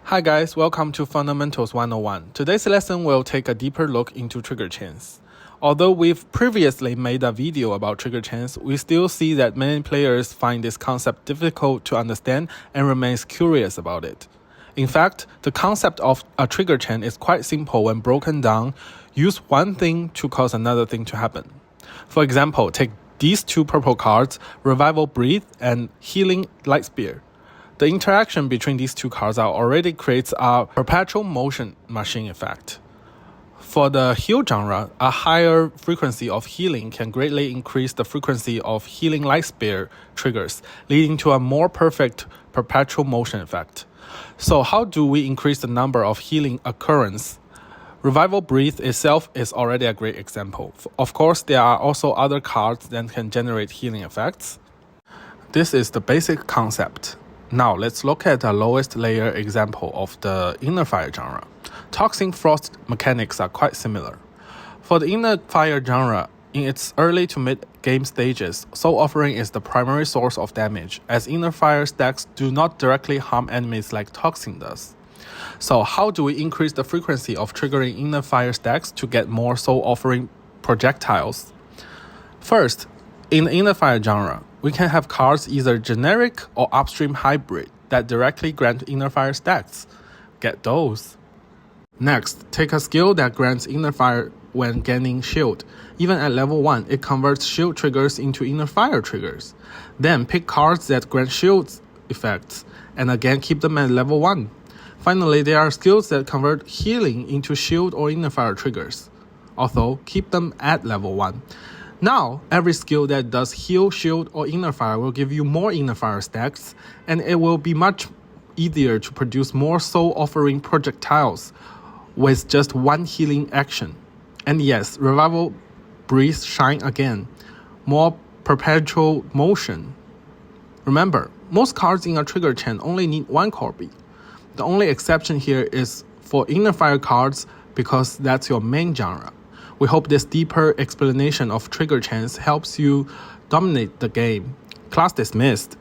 Hi guys, welcome to Fundamentals 101. Today's lesson will take a deeper look into trigger chains. Although we've previously made a video about trigger chains, we still see that many players find this concept difficult to understand and remains curious about it. In fact, the concept of a trigger chain is quite simple when broken down. Use one thing to cause another thing to happen. For example, take these two purple cards, Revival Breathe and Healing Light Spear. The interaction between these two cards already creates a perpetual motion machine effect. For the heal genre, a higher frequency of healing can greatly increase the frequency of Healing Light Spear triggers, leading to a more perfect perpetual motion effect. So how do we increase the number of healing occurrence? Revival Breathe itself is already a great example. Of course, there are also other cards that can generate healing effects. This is the basic concept. Now let's look at the lowest layer example of the Inner Fire genre. Toxic Frost mechanics are quite similar. For the Inner Fire genre, in its early to mid-game stages, Soul Offering is the primary source of damage, as Inner Fire stacks do not directly harm enemies like Toxin does. So how do we increase the frequency of triggering Inner Fire stacks to get more Soul Offering projectiles? First, in the Inner Fire genre, we can have cards either generic or upstream hybrid that directly grant Inner Fire stacks. Get those. Next, take a skill that grants Inner Fire when gaining shield. Even at level 1, it converts shield triggers into Inner Fire triggers. Then pick cards that grant shield effects, and again keep them at level 1. Finally, there are skills that convert healing into shield or Inner Fire triggers. Also, keep them at level 1. Now, every skill that does heal, shield, or Inner Fire will give you more Inner Fire stacks, and it will be much easier to produce more Soul Offering projectiles with just one healing action. And yes, Revival Breathe shine again. More perpetual motion. Remember, most cards in a trigger chain only need one Corby. The only exception here is for Inner Fire cards because that's your main genre. We hope this deeper explanation of trigger chains helps you dominate the game. Class dismissed.